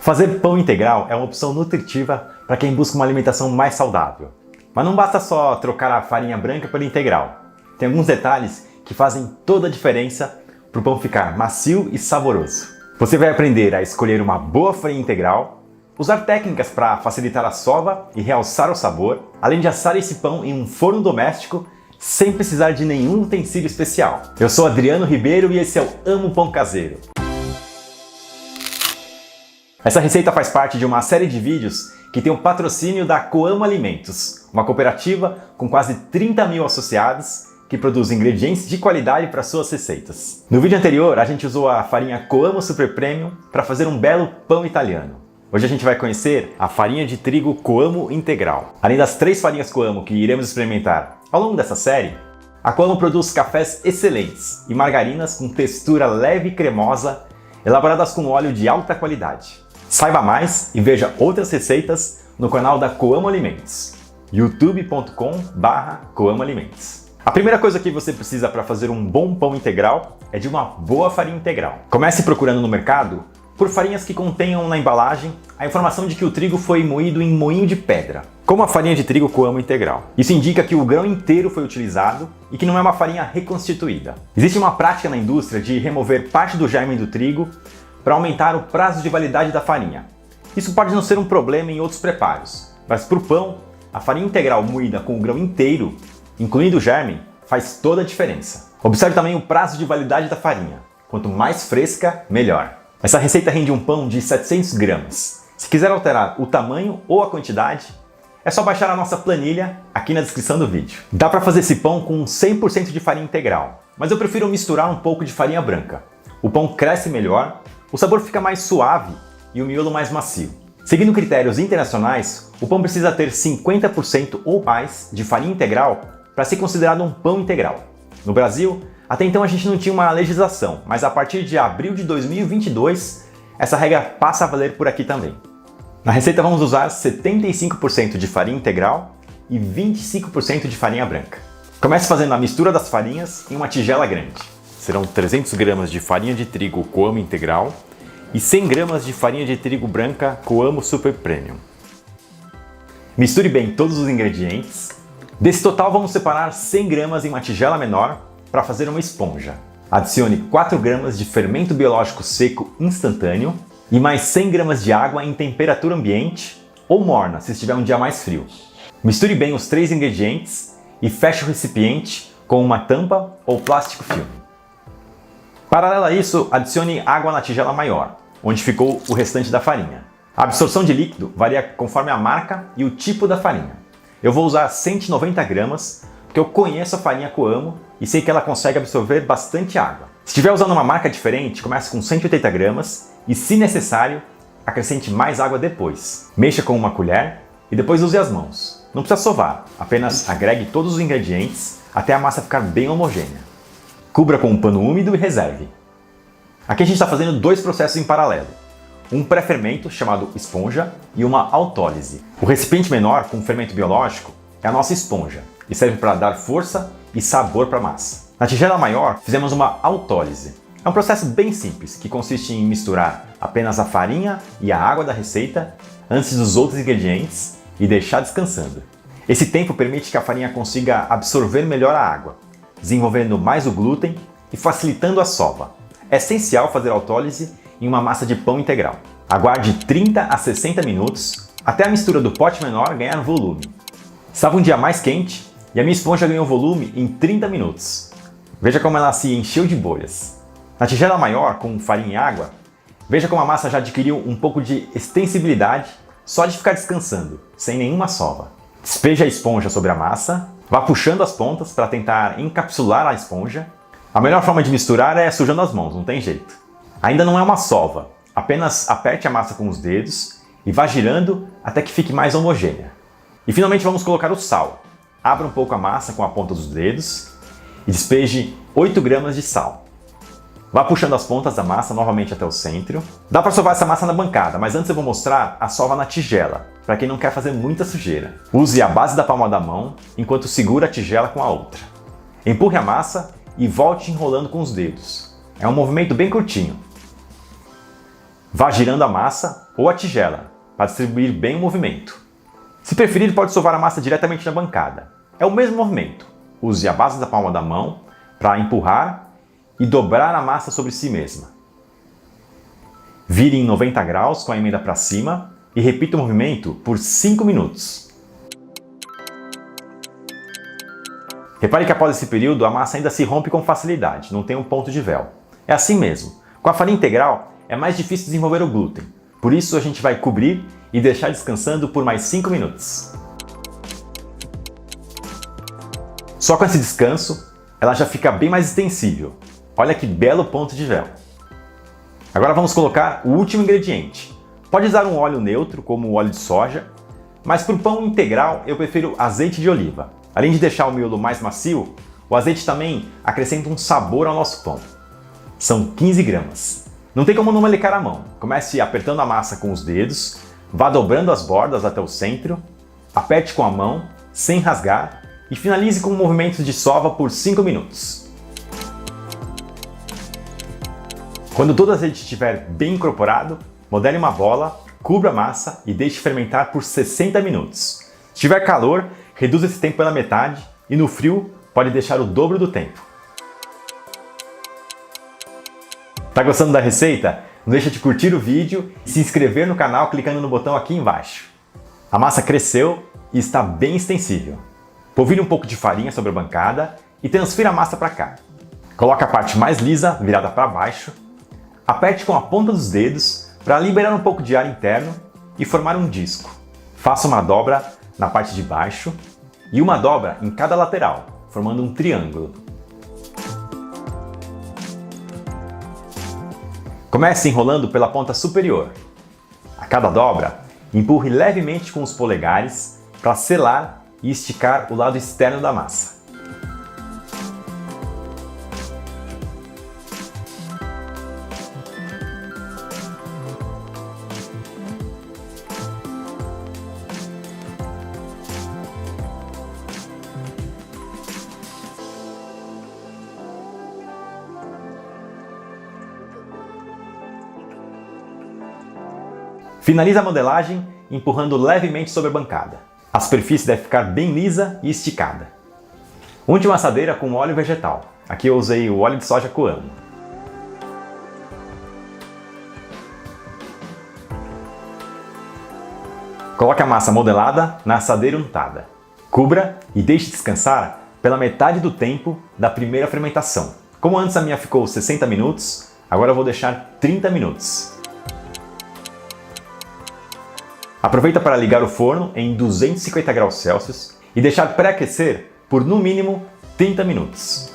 Fazer pão integral é uma opção nutritiva para quem busca uma alimentação mais saudável. Mas não basta só trocar a farinha branca pela integral. Tem alguns detalhes que fazem toda a diferença para o pão ficar macio e saboroso. Você vai aprender a escolher uma boa farinha integral, usar técnicas para facilitar a sova e realçar o sabor, além de assar esse pão em um forno doméstico sem precisar de nenhum utensílio especial. Eu sou Adriano Ribeiro e esse é o Amo Pão Caseiro. Essa receita faz parte de uma série de vídeos que tem o patrocínio da Coamo Alimentos, uma cooperativa com quase 30 mil associados que produz ingredientes de qualidade para suas receitas. No vídeo anterior, a gente usou a farinha Coamo Super Premium para fazer um belo pão italiano. Hoje a gente vai conhecer a farinha de trigo Coamo Integral. Além das 3 farinhas Coamo que iremos experimentar ao longo dessa série, a Coamo produz cafés excelentes e margarinas com textura leve e cremosa, elaboradas com óleo de alta qualidade. Saiba mais e veja outras receitas no canal da Coamo Alimentos, youtube.com/Coamo Alimentos. A primeira coisa que você precisa para fazer um bom pão integral é de uma boa farinha integral. Comece procurando no mercado por farinhas que contenham na embalagem a informação de que o trigo foi moído em moinho de pedra, como a farinha de trigo Coamo Integral. Isso indica que o grão inteiro foi utilizado e que não é uma farinha reconstituída. Existe uma prática na indústria de remover parte do germe do trigo para aumentar o prazo de validade da farinha. Isso pode não ser um problema em outros preparos, mas para o pão, a farinha integral moída com o grão inteiro, incluindo o germe, faz toda a diferença. Observe também o prazo de validade da farinha. Quanto mais fresca, melhor. Essa receita rende um pão de 700 gramas. Se quiser alterar o tamanho ou a quantidade, é só baixar a nossa planilha aqui na descrição do vídeo. Dá para fazer esse pão com 100% de farinha integral, mas eu prefiro misturar um pouco de farinha branca. O pão cresce melhor, o sabor fica mais suave e o miolo mais macio. Seguindo critérios internacionais, o pão precisa ter 50% ou mais de farinha integral para ser considerado um pão integral. No Brasil, até então a gente não tinha uma legislação, mas a partir de abril de 2022, essa regra passa a valer por aqui também. Na receita vamos usar 75% de farinha integral e 25% de farinha branca. Comece fazendo a mistura das farinhas em uma tigela grande. Serão 300 gramas de farinha de trigo Coamo Integral e 100 gramas de farinha de trigo branca Coamo Super Premium. Misture bem todos os ingredientes. Desse total vamos separar 100 gramas em uma tigela menor para fazer uma esponja. Adicione 4 gramas de fermento biológico seco instantâneo e mais 100 gramas de água em temperatura ambiente ou morna se estiver um dia mais frio. Misture bem os 3 ingredientes e feche o recipiente com uma tampa ou plástico filme. Paralelo a isso, adicione água na tigela maior, onde ficou o restante da farinha. A absorção de líquido varia conforme a marca e o tipo da farinha. Eu vou usar 190 gramas, porque eu conheço a farinha Coamo e sei que ela consegue absorver bastante água. Se estiver usando uma marca diferente, comece com 180 gramas e, se necessário, acrescente mais água depois. Mexa com uma colher e depois use as mãos. Não precisa sovar, apenas agregue todos os ingredientes até a massa ficar bem homogênea. Cubra com um pano úmido e reserve. Aqui a gente está fazendo 2 processos em paralelo. Um pré-fermento, chamado esponja, e uma autólise. O recipiente menor, com fermento biológico, é a nossa esponja e serve para dar força e sabor para a massa. Na tigela maior, fizemos uma autólise. É um processo bem simples, que consiste em misturar apenas a farinha e a água da receita antes dos outros ingredientes e deixar descansando. Esse tempo permite que a farinha consiga absorver melhor a água, desenvolvendo mais o glúten e facilitando a sova. É essencial fazer autólise em uma massa de pão integral. Aguarde 30 a 60 minutos até a mistura do pote menor ganhar volume. Estava um dia mais quente e a minha esponja ganhou volume em 30 minutos. Veja como ela se encheu de bolhas. Na tigela maior, com farinha e água, veja como a massa já adquiriu um pouco de extensibilidade só de ficar descansando, sem nenhuma sova. Despeje a esponja sobre a massa, vá puxando as pontas para tentar encapsular a esponja. A melhor forma de misturar é sujando as mãos, não tem jeito. Ainda não é uma sova, apenas aperte a massa com os dedos e vá girando até que fique mais homogênea. E finalmente vamos colocar o sal. Abra um pouco a massa com a ponta dos dedos e despeje 8 gramas de sal. Vá puxando as pontas da massa novamente até o centro. Dá para sovar essa massa na bancada, mas antes eu vou mostrar a sova na tigela, para quem não quer fazer muita sujeira. Use a base da palma da mão enquanto segura a tigela com a outra. Empurre a massa e volte enrolando com os dedos. É um movimento bem curtinho. Vá girando a massa ou a tigela para distribuir bem o movimento. Se preferir, pode sovar a massa diretamente na bancada. É o mesmo movimento. Use a base da palma da mão para empurrar e dobrar a massa sobre si mesma. Vire em 90 graus com a emenda para cima e repita o movimento por 5 minutos. Repare que após esse período a massa ainda se rompe com facilidade, não tem um ponto de véu. É assim mesmo. Com a farinha integral é mais difícil desenvolver o glúten, por isso a gente vai cobrir e deixar descansando por mais 5 minutos. Só com esse descanso, ela já fica bem mais extensível. Olha que belo ponto de véu. Agora vamos colocar o último ingrediente. Pode usar um óleo neutro, como o óleo de soja, mas para o pão integral eu prefiro azeite de oliva. Além de deixar o miolo mais macio, o azeite também acrescenta um sabor ao nosso pão. São 15 gramas. Não tem como não melecar a mão. Comece apertando a massa com os dedos, vá dobrando as bordas até o centro, aperte com a mão, sem rasgar, e finalize com movimentos de sova por 5 minutos. Quando todo o azeite estiver bem incorporado, modele uma bola, cubra a massa e deixe fermentar por 60 minutos. Se tiver calor, reduza esse tempo pela metade e no frio pode deixar o dobro do tempo. Tá gostando da receita? Não deixa de curtir o vídeo e se inscrever no canal clicando no botão aqui embaixo. A massa cresceu e está bem extensível. Polvilhe um pouco de farinha sobre a bancada e transfira a massa para cá. Coloque a parte mais lisa virada para baixo. Aperte com a ponta dos dedos para liberar um pouco de ar interno e formar um disco. Faça uma dobra na parte de baixo e uma dobra em cada lateral, formando um triângulo. Comece enrolando pela ponta superior. A cada dobra, empurre levemente com os polegares para selar e esticar o lado externo da massa. Finalize a modelagem empurrando levemente sobre a bancada. A superfície deve ficar bem lisa e esticada. Unte uma assadeira com óleo vegetal. Aqui eu usei o óleo de soja Coamo. Coloque a massa modelada na assadeira untada. Cubra e deixe descansar pela metade do tempo da primeira fermentação. Como antes a minha ficou 60 minutos, agora eu vou deixar 30 minutos. Aproveita para ligar o forno em 250 graus Celsius e deixar pré-aquecer por no mínimo 30 minutos.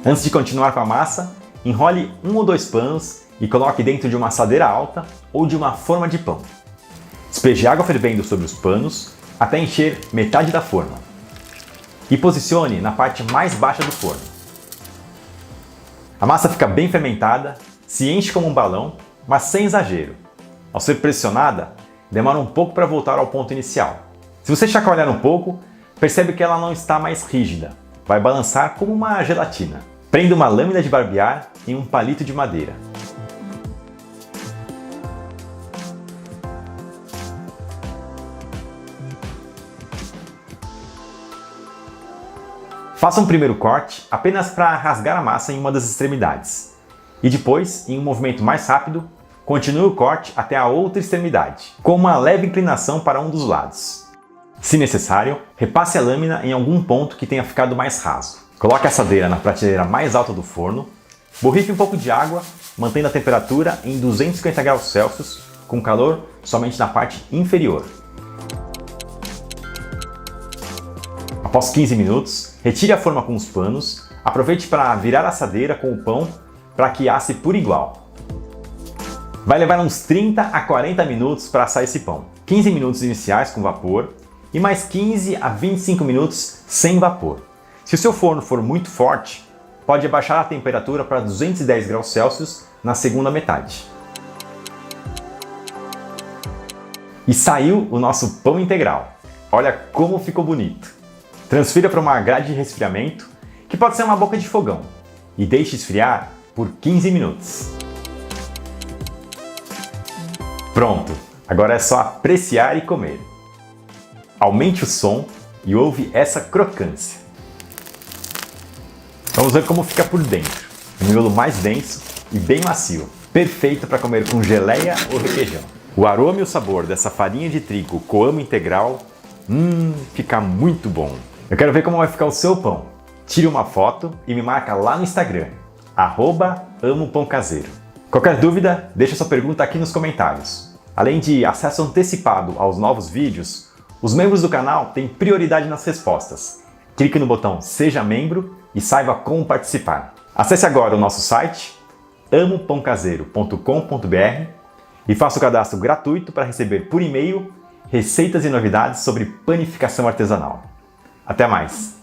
Antes de continuar com a massa, enrole 1 ou 2 panos e coloque dentro de uma assadeira alta ou de uma forma de pão. Despeje água fervendo sobre os panos até encher metade da forma. E posicione na parte mais baixa do forno. A massa fica bem fermentada, se enche como um balão, mas sem exagero. Ao ser pressionada, demora um pouco para voltar ao ponto inicial. Se você chacoalhar um pouco, percebe que ela não está mais rígida. Vai balançar como uma gelatina. Prenda uma lâmina de barbear em um palito de madeira. Faça um primeiro corte apenas para rasgar a massa em uma das extremidades. E depois, em um movimento mais rápido, continue o corte até a outra extremidade, com uma leve inclinação para um dos lados. Se necessário, repasse a lâmina em algum ponto que tenha ficado mais raso. Coloque a assadeira na prateleira mais alta do forno, borrife um pouco de água, mantendo a temperatura em 250 graus Celsius, com calor somente na parte inferior. Após 15 minutos, retire a forma com os panos, aproveite para virar a assadeira com o pão para que asse por igual. Vai levar uns 30 a 40 minutos para assar esse pão. 15 minutos iniciais com vapor e mais 15 a 25 minutos sem vapor. Se o seu forno for muito forte, pode abaixar a temperatura para 210 graus Celsius na segunda metade. E saiu o nosso pão integral. Olha como ficou bonito. Transfira para uma grade de resfriamento, que pode ser uma boca de fogão, e deixe esfriar por 15 minutos. Pronto, agora é só apreciar e comer. Aumente o som e ouve essa crocância. Vamos ver como fica por dentro. Um miolo mais denso e bem macio, perfeito para comer com geleia ou requeijão. O aroma e o sabor dessa farinha de trigo Coamo integral, fica muito bom. Eu quero ver como vai ficar o seu pão. Tire uma foto e me marca lá no Instagram, @amopãocaseiro. Qualquer dúvida, deixa sua pergunta aqui nos comentários. Além de acesso antecipado aos novos vídeos, os membros do canal têm prioridade nas respostas. Clique no botão Seja Membro e saiba como participar. Acesse agora o nosso site, amopãocaseiro.com.br e faça o cadastro gratuito para receber por e-mail receitas e novidades sobre panificação artesanal. Até mais!